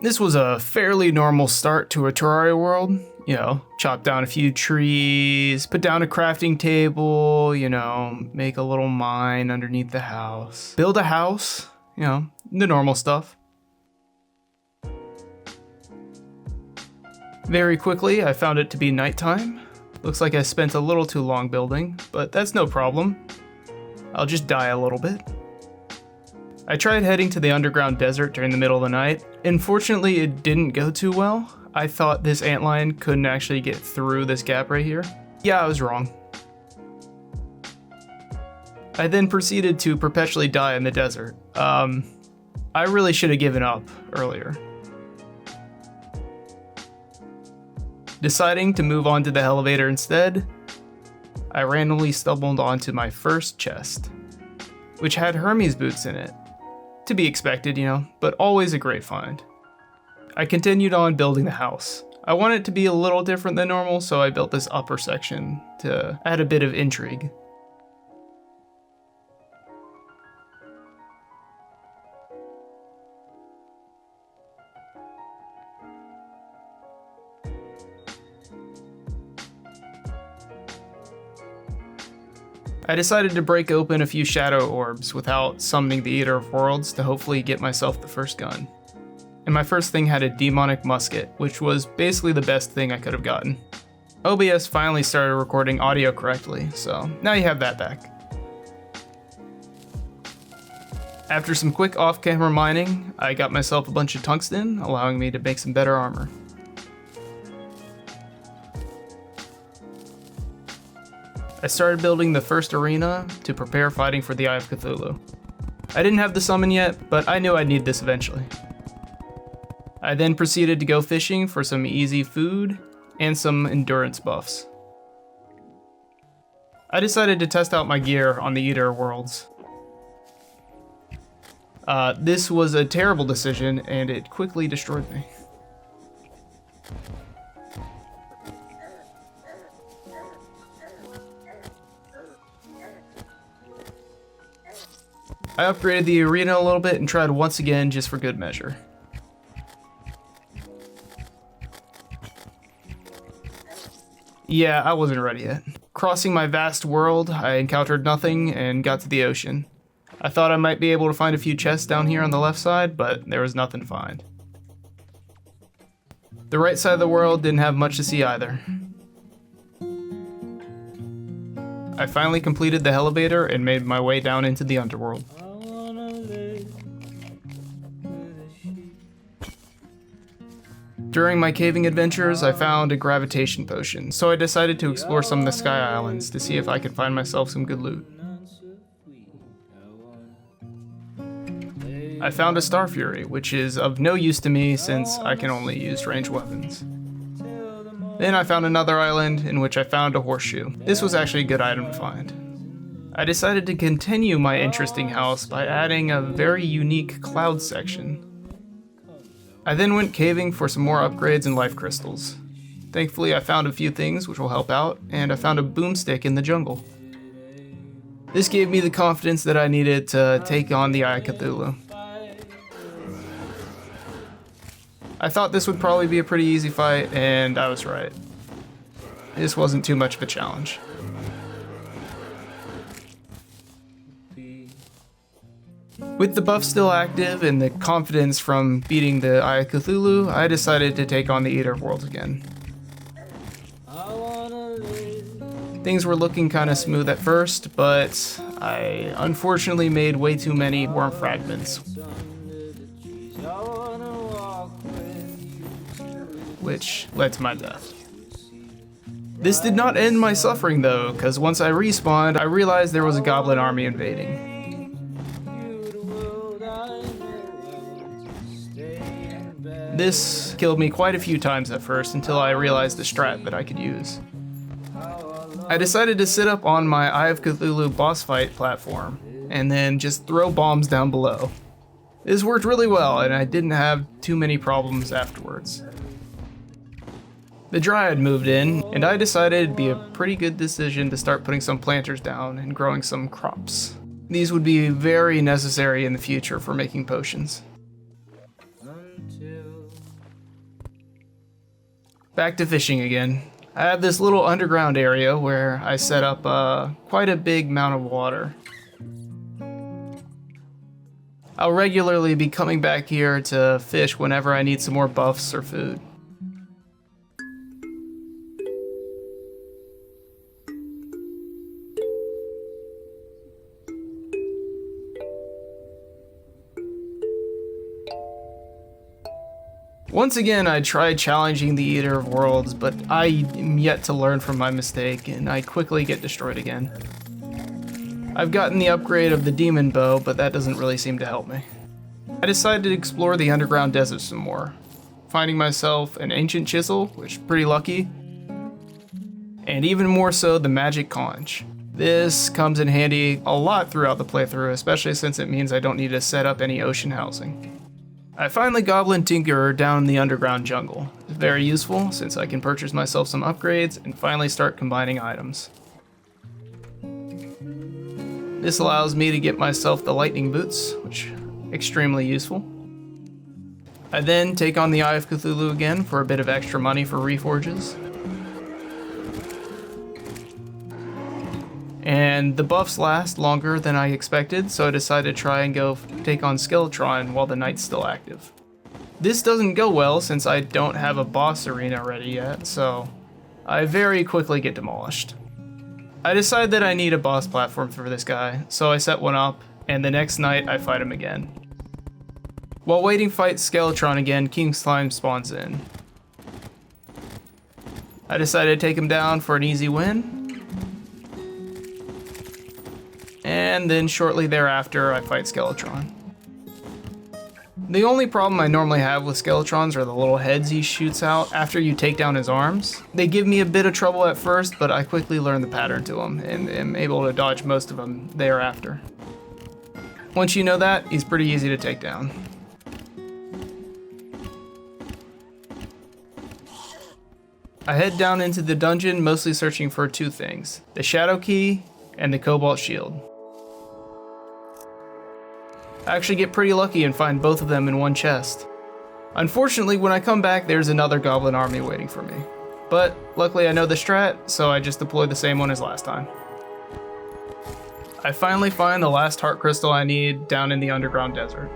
This was a fairly normal start to a Terraria world. You know, chop down a few trees, put down a crafting table, you know, make a little mine underneath the house. Build a house, you know, the normal stuff. Very quickly, I found it to be nighttime. Looks like I spent a little too long building, but that's no problem. I'll just die a little bit. I tried heading to the underground desert during the middle of the night. Unfortunately, it didn't go too well. I thought this antlion couldn't actually get through this gap right here. Yeah, I was wrong. I then proceeded to perpetually die in the desert. I really should have given up earlier. Deciding to move on to the elevator instead, I randomly stumbled onto my first chest, which had Hermes boots in it. To be expected, you know, but always a great find. I continued on building the house. I wanted it to be a little different than normal, so I built this upper section to add a bit of intrigue. I decided to break open a few shadow orbs without summoning the Eater of Worlds to hopefully get myself the first gun. And my first thing had a demonic musket, which was basically the best thing I could have gotten. OBS finally started recording audio correctly, so now you have that back. After some quick off-camera mining, I got myself a bunch of tungsten, allowing me to make some better armor. I started building the first arena to prepare fighting for the Eye of Cthulhu. I didn't have the summon yet, but I knew I'd need this eventually. I then proceeded to go fishing for some easy food and some endurance buffs. I decided to test out my gear on the Eater Worlds. This was a terrible decision and it quickly destroyed me. I upgraded the arena a little bit and tried once again just for good measure. Yeah, I wasn't ready yet. Crossing my vast world, I encountered nothing and got to the ocean. I thought I might be able to find a few chests down here on the left side, but there was nothing to find. The right side of the world didn't have much to see either. I finally completed the elevator and made my way down into the underworld. During my caving adventures, I found a gravitation potion, so I decided to explore some of the Sky Islands to see if I could find myself some good loot. I found a Star Fury, which is of no use to me since I can only use ranged weapons. Then I found another island in which I found a horseshoe. This was actually a good item to find. I decided to continue my interesting house by adding a very unique cloud section. I then went caving for some more upgrades and life crystals. Thankfully, I found a few things which will help out, and I found a boomstick in the jungle. This gave me the confidence that I needed to take on the Eye of Cthulhu. I thought this would probably be a pretty easy fight, and I was right. This wasn't too much of a challenge. With the buff still active and the confidence from beating the Eye of Cthulhu, I decided to take on the Eater of Worlds again. Things were looking kind of smooth at first, but I unfortunately made way too many worm fragments, which led to my death. This did not end my suffering though, because once I respawned, I realized there was a goblin army invading. This killed me quite a few times at first until I realized the strat that I could use. I decided to sit up on my Eye of Cthulhu boss fight platform and then just throw bombs down below. This worked really well and I didn't have too many problems afterwards. The Dryad moved in and I decided it'd be a pretty good decision to start putting some planters down and growing some crops. These would be very necessary in the future for making potions. Back to fishing again. I have this little underground area where I set up quite a big amount of water. I'll regularly be coming back here to fish whenever I need some more buffs or food. Once again, I tried challenging the Eater of Worlds, but I am yet to learn from my mistake, and I quickly get destroyed again. I've gotten the upgrade of the Demon Bow, but that doesn't really seem to help me. I decided to explore the underground desert some more, finding myself an ancient chisel, which is pretty lucky, and even more so the magic conch. This comes in handy a lot throughout the playthrough, especially since it means I don't need to set up any ocean housing. I finally Goblin Tinkerer down in the underground jungle. It's very useful since I can purchase myself some upgrades and finally start combining items. This allows me to get myself the lightning boots, which is extremely useful. I then take on the Eye of Cthulhu again for a bit of extra money for reforges. And the buffs last longer than I expected, so I decided to try and go take on Skeletron while the night's still active. This doesn't go well since I don't have a boss arena ready yet, so I very quickly get demolished. I decide that I need a boss platform for this guy, so I set one up, and the next night I fight him again. While waiting to fight Skeletron again, King Slime spawns in. I decided to take him down for an easy win. And then shortly thereafter, I fight Skeletron. The only problem I normally have with Skeletrons are the little heads he shoots out after you take down his arms. They give me a bit of trouble at first, but I quickly learn the pattern to them and am able to dodge most of them thereafter. Once you know that, he's pretty easy to take down. I head down into the dungeon, mostly searching for two things: the Shadow Key and the Cobalt Shield. I actually get pretty lucky and find both of them in one chest. Unfortunately, when I come back, there's another goblin army waiting for me. But luckily I know the strat, so I just deploy the same one as last time. I finally find the last heart crystal I need down in the underground desert.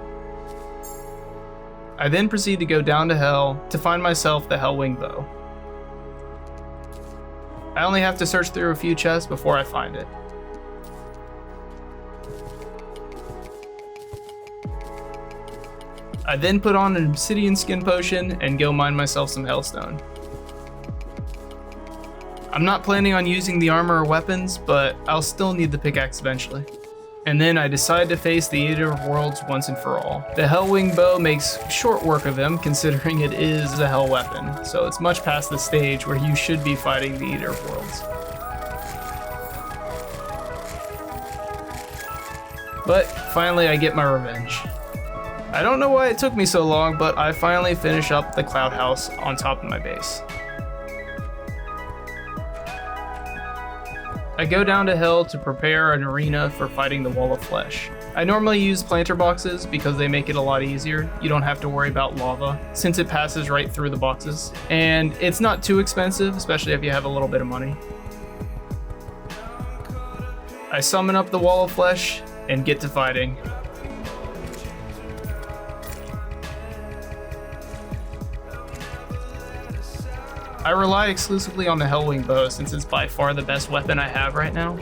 I then proceed to go down to hell to find myself the Hellwing Bow. I only have to search through a few chests before I find it. I then put on an obsidian skin potion and go mine myself some hellstone. I'm not planning on using the armor or weapons, but I'll still need the pickaxe eventually. And then I decide to face the Eater of Worlds once and for all. The Hellwing Bow makes short work of him considering it is a hell weapon, so it's much past the stage where you should be fighting the Eater of Worlds. But finally I get my revenge. I don't know why it took me so long, but I finally finish up the cloud house on top of my base. I go down to hell to prepare an arena for fighting the Wall of Flesh. I normally use planter boxes because they make it a lot easier. You don't have to worry about lava since it passes right through the boxes. And it's not too expensive, especially if you have a little bit of money. I summon up the Wall of Flesh and get to fighting. I rely exclusively on the Hellwing Bow since it's by far the best weapon I have right now,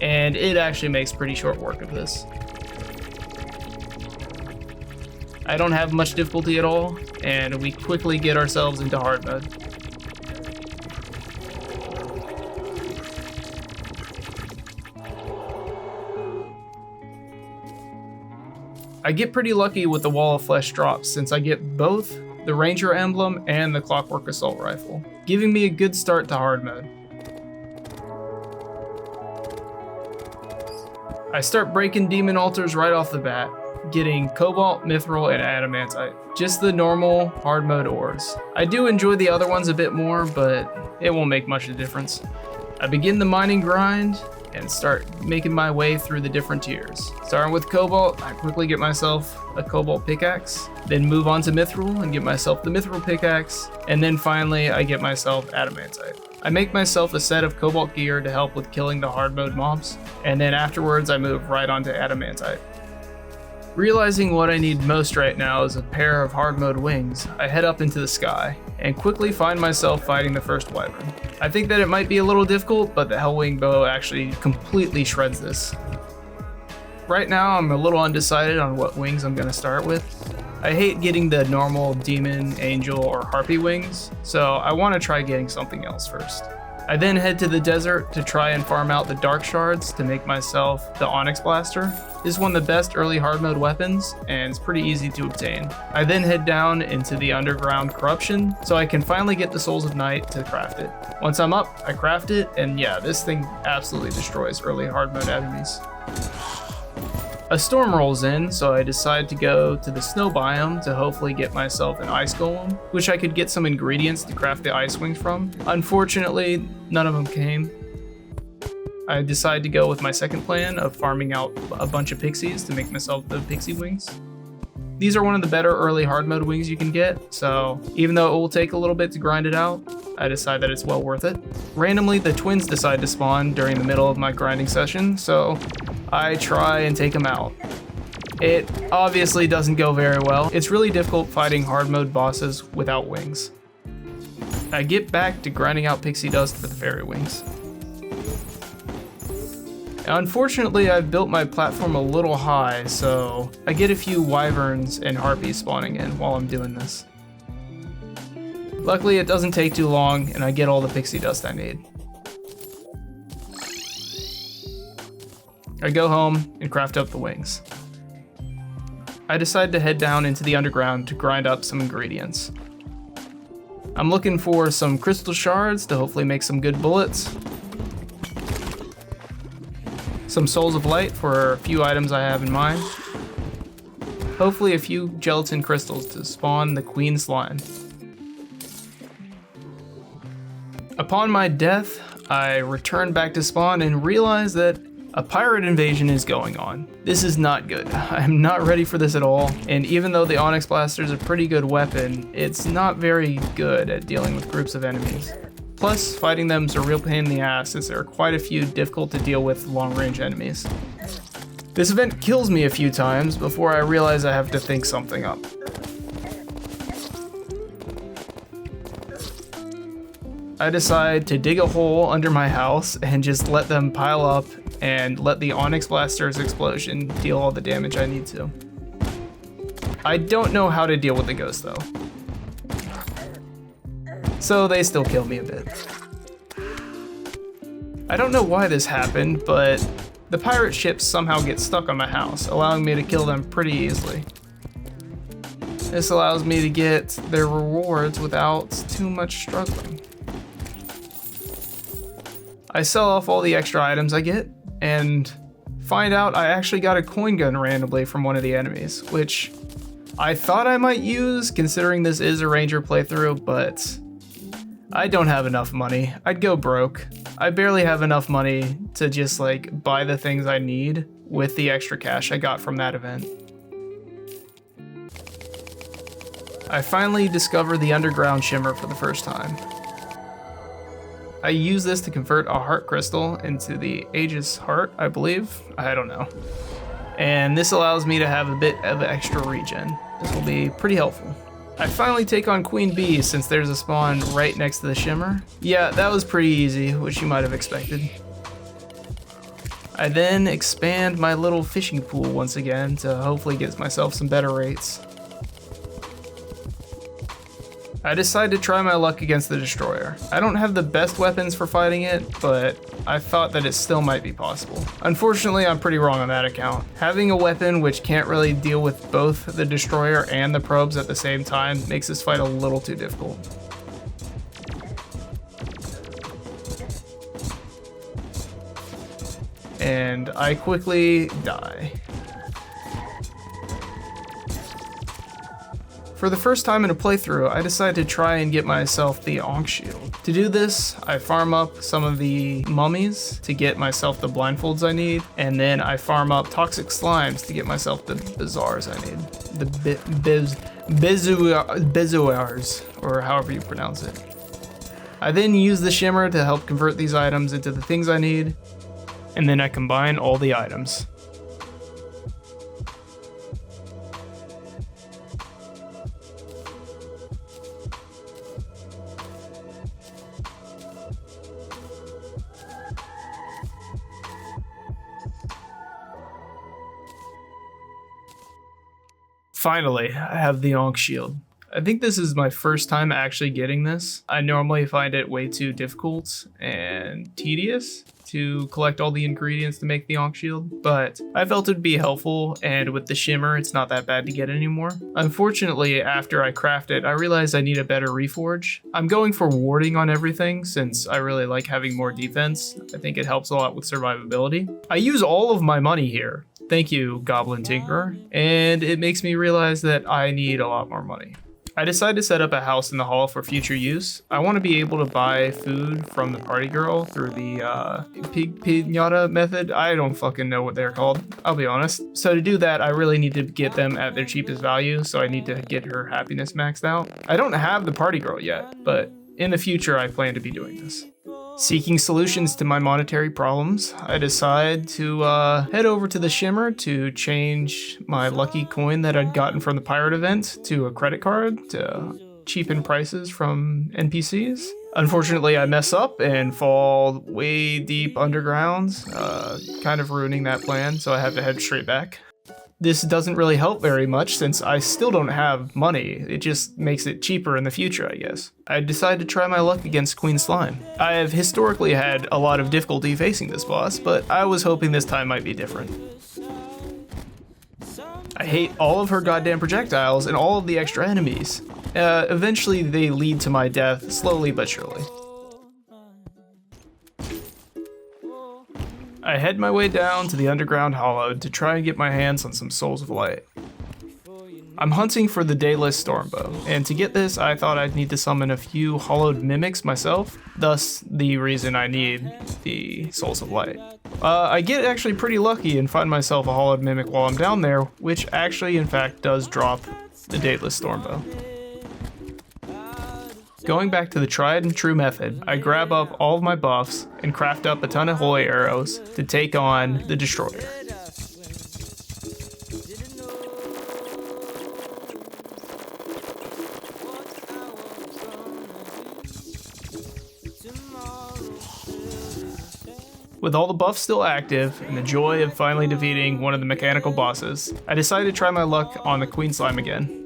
and it actually makes pretty short work of this. I don't have much difficulty at all, and we quickly get ourselves into hard mode. I get pretty lucky with the Wall of Flesh drops since I get both the Ranger Emblem and the Clockwork Assault Rifle, giving me a good start to hard mode. I start breaking demon altars right off the bat, getting Cobalt, Mithril, and Adamantite. Just the normal hard mode ores. I do enjoy the other ones a bit more, but it won't make much of a difference. I begin the mining grind, and start making my way through the different tiers. Starting with Cobalt, I quickly get myself a Cobalt pickaxe, then move on to Mithril and get myself the Mithril pickaxe, and then finally I get myself Adamantite. I make myself a set of Cobalt gear to help with killing the hard mode mobs, and then afterwards I move right on to Adamantite. Realizing what I need most right now is a pair of hard mode wings, I head up into the sky and quickly find myself fighting the first wyvern. I think that it might be a little difficult, but the Hellwing bow actually completely shreds this. Right now I'm a little undecided on what wings I'm going to start with. I hate getting the normal demon, angel, or harpy wings, so I want to try getting something else first. I then head to the desert to try and farm out the dark shards to make myself the Onyx Blaster. This is one of the best early hard mode weapons, and it's pretty easy to obtain. I then head down into the underground corruption so I can finally get the Souls of Night to craft it. Once I'm up, I craft it, and yeah, this thing absolutely destroys early hard mode enemies. A storm rolls in, so I decide to go to the snow biome to hopefully get myself an ice golem, which I could get some ingredients to craft the ice wings from. Unfortunately, none of them came. I decide to go with my second plan of farming out a bunch of pixies to make myself the pixie wings. These are one of the better early hard mode wings you can get, so even though it will take a little bit to grind it out, I decide that it's well worth it. Randomly, the twins decide to spawn during the middle of my grinding session, so I try and take them out. It obviously doesn't go very well. It's really difficult fighting hard mode bosses without wings. I get back to grinding out pixie dust for the fairy wings. Unfortunately, I've built my platform a little high, so I get a few wyverns and harpies spawning in while I'm doing this. Luckily, it doesn't take too long, and I get all the pixie dust I need. I go home and craft up the wings. I decide to head down into the underground to grind up some ingredients. I'm looking for some crystal shards to hopefully make some good bullets, some souls of light for a few items I have in mind, hopefully a few gelatin crystals to spawn the queen slime. Upon my death, I return back to spawn and realize that a pirate invasion is going on. This is not good. I'm not ready for this at all, and even though the Onyx Blaster is a pretty good weapon, it's not very good at dealing with groups of enemies. Plus, fighting them is a real pain in the ass since there are quite a few difficult to deal with long-range enemies. This event kills me a few times before I realize I have to think something up. I decide to dig a hole under my house and just let them pile up and let the Onyx Blaster's explosion deal all the damage I need to. I don't know how to deal with the ghost though, so they still kill me a bit. I don't know why this happened, but the pirate ships somehow get stuck on my house, allowing me to kill them pretty easily. This allows me to get their rewards without too much struggling. I sell off all the extra items I get and find out I actually got a coin gun randomly from one of the enemies, which I thought I might use considering this is a ranger playthrough, but I don't have enough money. I'd go broke. I barely have enough money to just like buy the things I need with the extra cash I got from that event. I finally discover the underground shimmer for the first time. I use this to convert a heart crystal into the Aegis heart, I believe. I don't know. And this allows me to have a bit of extra regen. This will be pretty helpful. I finally take on Queen Bee since there's a spawn right next to the shimmer. Yeah, that was pretty easy, which you might have expected. I then expand my little fishing pool once again to hopefully get myself some better rates. I decide to try my luck against the Destroyer. I don't have the best weapons for fighting it, but I thought that it still might be possible. Unfortunately, I'm pretty wrong on that account. Having a weapon which can't really deal with both the Destroyer and the probes at the same time makes this fight a little too difficult. And I quickly die. For For the first time in a playthrough, I decided to try and get myself the Ankh Shield. To do this, I farm up some of the mummies to get myself the blindfolds I need, and then I farm up toxic slimes to get myself the bazaars I need. The bezoars, or however you pronounce it. I then use the shimmer to help convert these items into the things I need, and then I combine all the items. Finally, I have the Ankh Shield. I think this is my first time actually getting this. I normally find it way too difficult and tedious to collect all the ingredients to make the Ankh Shield, but I felt it'd be helpful, and with the shimmer, it's not that bad to get anymore. Unfortunately, after I craft it, I realized I need a better reforge. I'm going for warding on everything since I really like having more defense. I think it helps a lot with survivability. I use all of my money here. Thank you, Goblin Tinkerer, and it makes me realize that I need a lot more money. I decided to set up a house in the hall for future use. I want to be able to buy food from the party girl through the pig pinata method. I don't fucking know what they're called, I'll be honest. So to do that, I really need to get them at their cheapest value, so I need to get her happiness maxed out. I don't have the party girl yet, but in the future I plan to be doing this. Seeking solutions to my monetary problems, I decide to head over to the shimmer to change my lucky coin that I'd gotten from the pirate event to a credit card to cheapen prices from NPCs. Unfortunately, I mess up and fall way deep underground, kind of ruining that plan, so I have to head straight back. This doesn't really help very much since I still don't have money. It just makes it cheaper in the future, I guess. I decided to try my luck against Queen Slime. I have historically had a lot of difficulty facing this boss, but I was hoping this time might be different. I hate all of her goddamn projectiles and all of the extra enemies. Eventually they lead to my death, slowly but surely. I head my way down to the underground hollow to try and get my hands on some Souls of Light. I'm hunting for the Dayless Stormbow, and to get this I thought I'd need to summon a few hollowed mimics myself, thus the reason I need the Souls of Light. I get actually pretty lucky and find myself a hollowed mimic while I'm down there, which actually in fact does drop the Dayless Stormbow. Going back to the tried and true method, I grab up all of my buffs and craft up a ton of holy arrows to take on the destroyer. With all the buffs still active and the joy of finally defeating one of the mechanical bosses, I decided to try my luck on the Queen Slime again.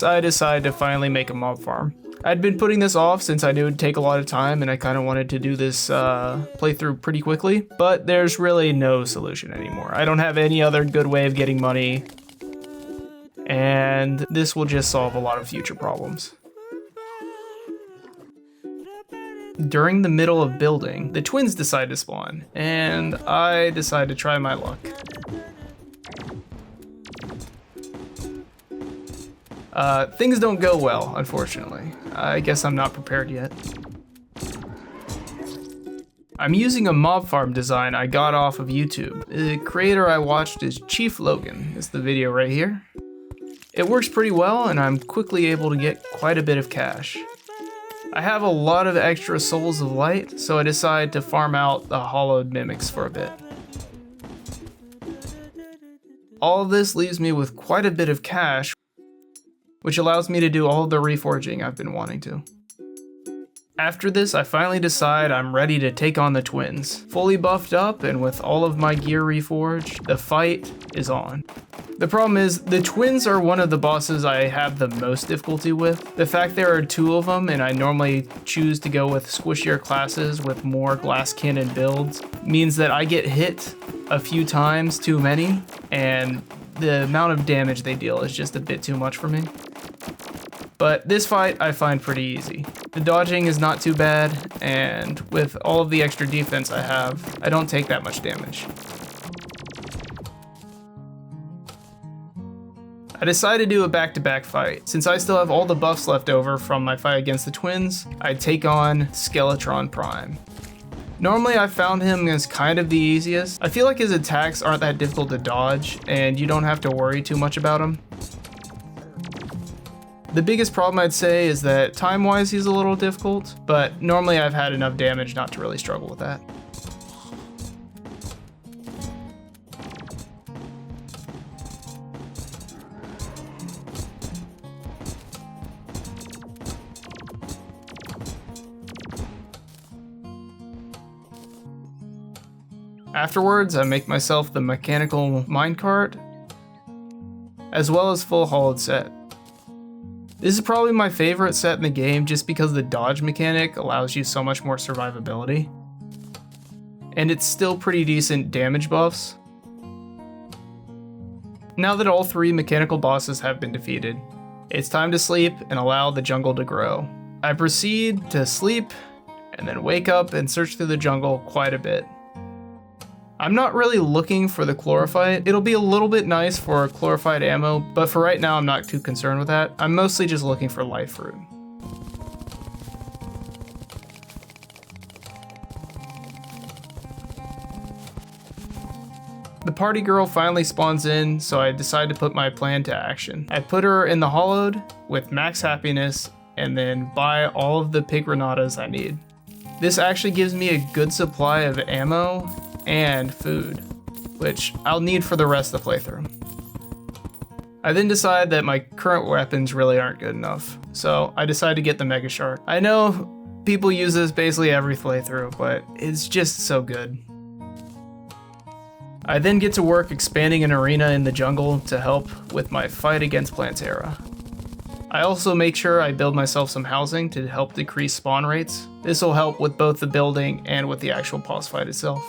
I decided to finally make a mob farm. I'd been putting this off since I knew it would take a lot of time and I kind of wanted to do this playthrough pretty quickly, but there's really no solution anymore. I don't have any other good way of getting money, and this will just solve a lot of future problems. During the middle of building, the twins decide to spawn, and I decide to try my luck. Things don't go well, unfortunately. I guess I'm not prepared yet. I'm using a mob farm design I got off of YouTube. The creator I watched is Chief Logan. It's the video right here. It works pretty well, and I'm quickly able to get quite a bit of cash. I have a lot of extra Souls of Light, so I decide to farm out the hollowed mimics for a bit. All of this leaves me with quite a bit of cash, which allows me to do all of the reforging I've been wanting to. After this, I finally decide I'm ready to take on the twins. Fully buffed up and with all of my gear reforged, the fight is on. The problem is, the twins are one of the bosses I have the most difficulty with. The fact there are two of them and I normally choose to go with squishier classes with more glass cannon builds means that I get hit a few times too many, and the amount of damage they deal is just a bit too much for me. But this fight I find pretty easy. The dodging is not too bad, and with all of the extra defense I have, I don't take that much damage. I decided to do a back-to-back fight. Since I still have all the buffs left over from my fight against the twins, I take on Skeletron Prime. Normally I found him as kind of the easiest. I feel like his attacks aren't that difficult to dodge, and you don't have to worry too much about him. The biggest problem I'd say is that time-wise he's a little difficult, but normally I've had enough damage not to really struggle with that. Afterwards, I make myself the mechanical minecart, as well as full hollowed set. This is probably my favorite set in the game just because the dodge mechanic allows you so much more survivability. And it's still pretty decent damage buffs. Now that all 3 mechanical bosses have been defeated, it's time to sleep and allow the jungle to grow. I proceed to sleep and then wake up and search through the jungle quite a bit. I'm not really looking for the chlorophyte. It'll be a little bit nice for chlorophyte ammo, but for right now I'm not too concerned with that. I'm mostly just looking for life fruit. The party girl finally spawns in, so I decide to put my plan to action. I put her in the hollowed with max happiness and then buy all of the pig granadas I need. This actually gives me a good supply of ammo and food, which I'll need for the rest of the playthrough. I then decide that my current weapons really aren't good enough, so I decide to get the Mega Shark. I know people use this basically every playthrough, but it's just so good. I then get to work expanding an arena in the jungle to help with my fight against Plantera. I also make sure I build myself some housing to help decrease spawn rates. This will help with both the building and with the actual boss fight itself.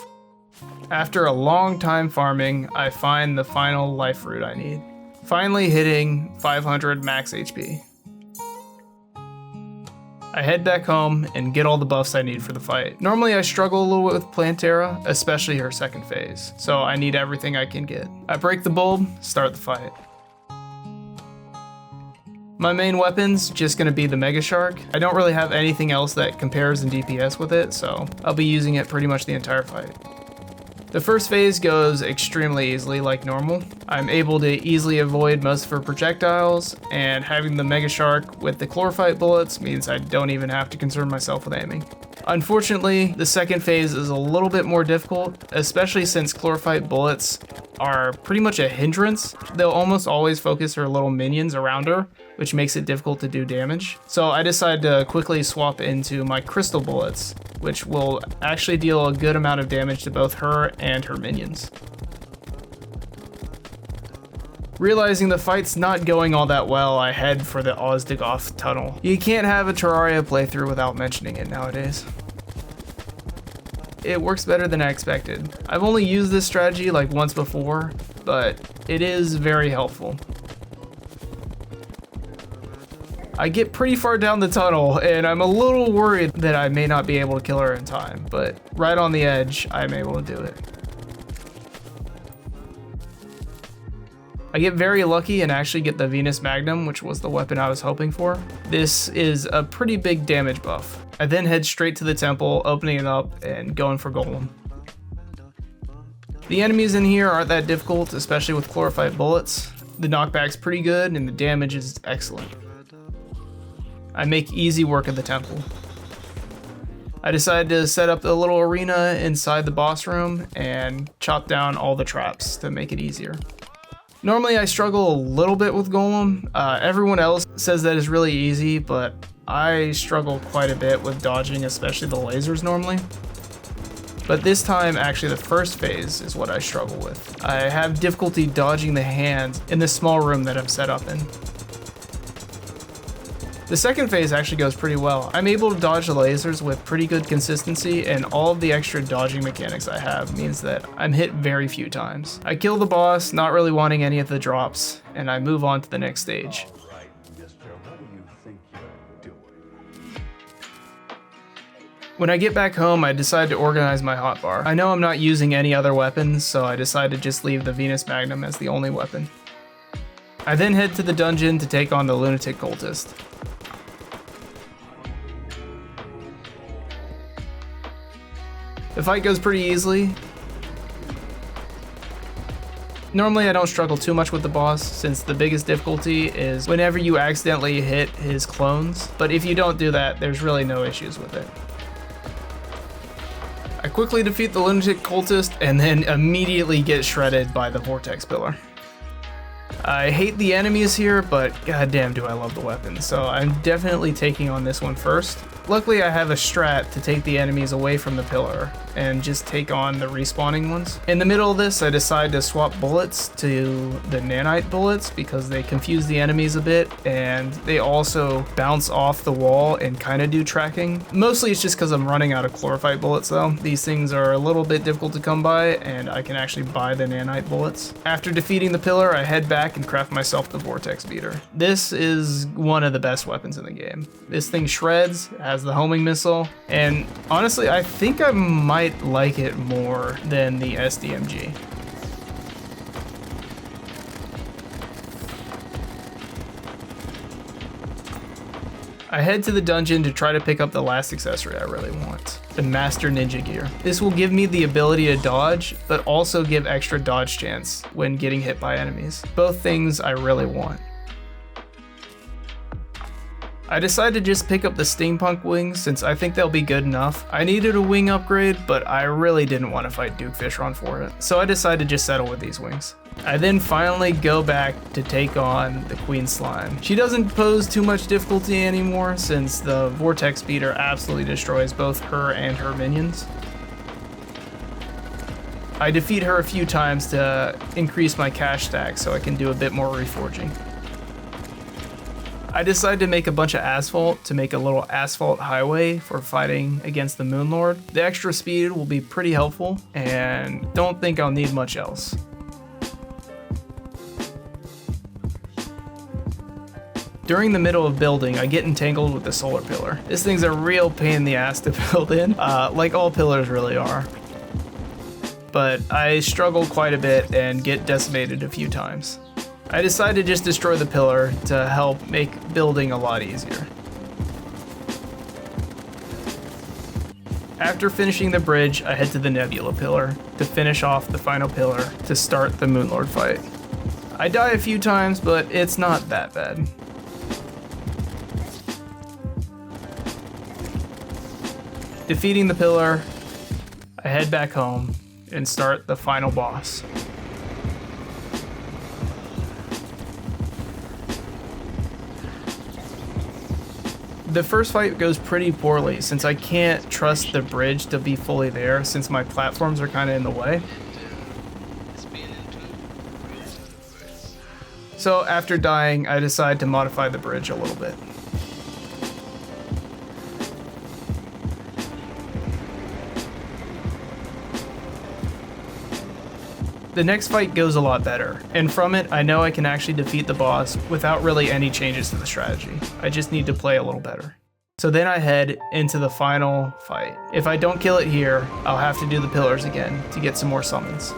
After a long time farming, I find the final life fruit I need, finally hitting 500 max HP. I head back home and get all the buffs I need for the fight. Normally I struggle a little bit with Plantera, especially her second phase, so I need everything I can get. I break the bulb, start the fight. My main weapon's just gonna be the Mega Shark. I don't really have anything else that compares in DPS with it, so I'll be using it pretty much the entire fight. The first phase goes extremely easily like normal. I'm able to easily avoid most of her projectiles, and having the Mega Shark with the chlorophyte bullets means I don't even have to concern myself with aiming. Unfortunately, the second phase is a little bit more difficult, especially since chlorophyte bullets are pretty much a hindrance. They'll almost always focus her little minions around her, which makes it difficult to do damage. So I decided to quickly swap into my crystal bullets, which will actually deal a good amount of damage to both her and her minions. Realizing the fight's not going all that well, I head for the Ozdigoth tunnel. You can't have a Terraria playthrough without mentioning it nowadays. It works better than I expected. I've only used this strategy like once before, but it is very helpful. I get pretty far down the tunnel, and I'm a little worried that I may not be able to kill her in time, but right on the edge, I'm able to do it. I get very lucky and actually get the Venus Magnum, which was the weapon I was hoping for. This is a pretty big damage buff. I then head straight to the temple, opening it up and going for Golem. The enemies in here aren't that difficult, especially with chlorophyte bullets. The knockback's pretty good and the damage is excellent. I make easy work of the temple. I decided to set up a little arena inside the boss room and chop down all the traps to make it easier. Normally I struggle a little bit with Golem. Everyone else says that is really easy, but I struggle quite a bit with dodging, especially the lasers normally. But this time, actually the first phase is what I struggle with. I have difficulty dodging the hands in this small room that I'm set up in. The second phase actually goes pretty well. I'm able to dodge the lasers with pretty good consistency, and all of the extra dodging mechanics I have means that I'm hit very few times. I kill the boss, not really wanting any of the drops, and I move on to the next stage. When I get back home, I decide to organize my hotbar. I know I'm not using any other weapons, so I decide to just leave the Venus Magnum as the only weapon. I then head to the dungeon to take on the lunatic cultist. The fight goes pretty easily. Normally I don't struggle too much with the boss, since the biggest difficulty is whenever you accidentally hit his clones, but if you don't do that, there's really no issues with it. I quickly defeat the lunatic cultist and then immediately get shredded by the vortex pillar. I hate the enemies here, but goddamn do I love the weapons, so I'm definitely taking on this one first. Luckily I have a strat to take the enemies away from the pillar and just take on the respawning ones. In the middle of this, I decide to swap bullets to the nanite bullets because they confuse the enemies a bit and they also bounce off the wall and kind of do tracking. Mostly it's just because I'm running out of chlorophyte bullets though. These things are a little bit difficult to come by and I can actually buy the nanite bullets. After defeating the pillar, I head back and craft myself the vortex beater. This is one of the best weapons in the game. This thing shreds, has the homing missile, and honestly I think I might like it more than the SDMG. I head to the dungeon to try to pick up the last accessory I really want, the Master Ninja Gear. This will give me the ability to dodge, but also give extra dodge chance when getting hit by enemies. Both things I really want. I decided to just pick up the steampunk wings since I think they'll be good enough. I needed a wing upgrade, but I really didn't want to fight Duke Fishron for it, so I decided to just settle with these wings. I then finally go back to take on the Queen Slime. She doesn't pose too much difficulty anymore since the Vortex Beater absolutely destroys both her and her minions. I defeat her a few times to increase my cash stack so I can do a bit more reforging. I decided to make a bunch of asphalt to make a little asphalt highway for fighting against the Moonlord. The extra speed will be pretty helpful and don't think I'll need much else. During the middle of building, I get entangled with the solar pillar. This thing's a real pain in the ass to build in, like all pillars really are. But I struggle quite a bit and get decimated a few times. I decided to just destroy the pillar to help make building a lot easier. After finishing the bridge, I head to the Nebula pillar to finish off the final pillar to start the Moonlord fight. I die a few times, but it's not that bad. Defeating the pillar, I head back home and start the final boss. The first fight goes pretty poorly since I can't trust the bridge to be fully there since my platforms are kind of in the way. So after dying, I decide to modify the bridge a little bit. The next fight goes a lot better, and from it I know I can actually defeat the boss without really any changes to the strategy. I just need to play a little better. So then I head into the final fight. If I don't kill it here, I'll have to do the pillars again to get some more summons.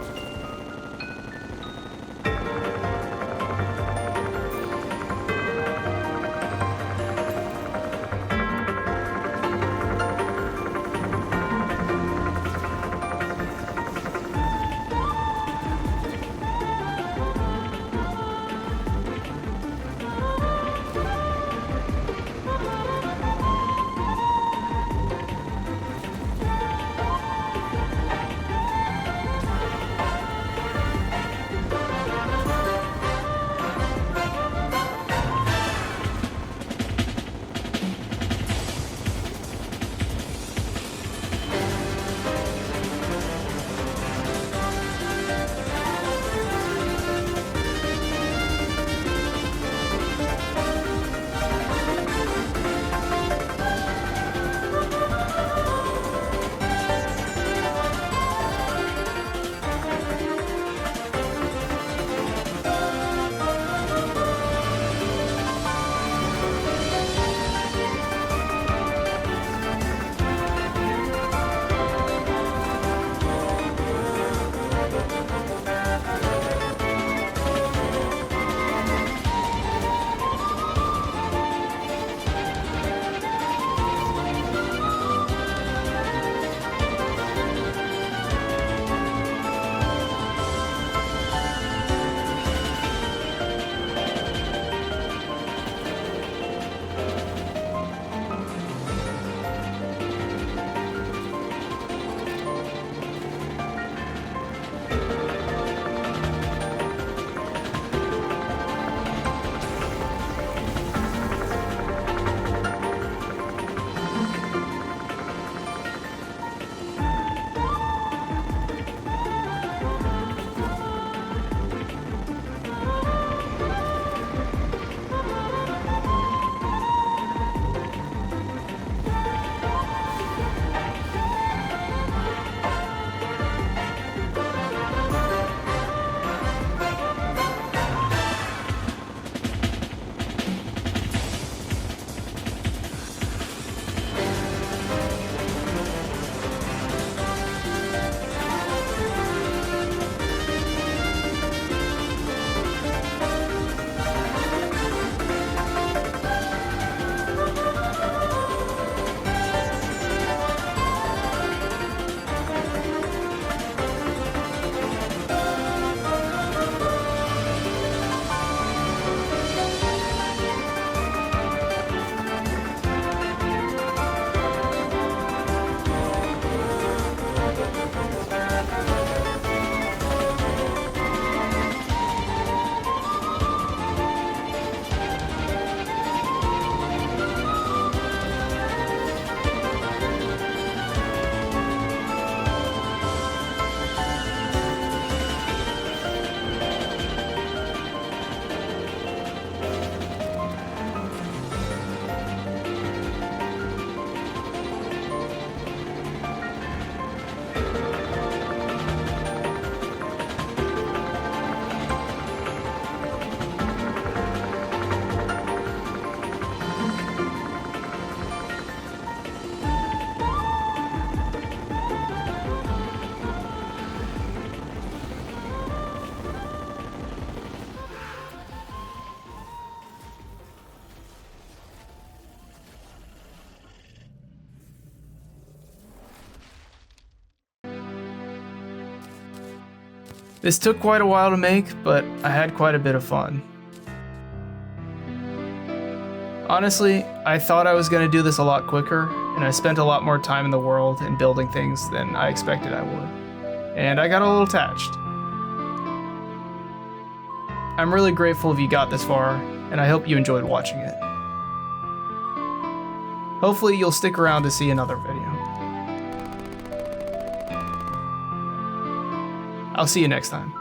This took quite a while to make, but I had quite a bit of fun. Honestly, I thought I was going to do this a lot quicker, and I spent a lot more time in the world and building things than I expected I would. And I got a little attached. I'm really grateful if you got this far, and I hope you enjoyed watching it. Hopefully you'll stick around to see another video. I'll see you next time.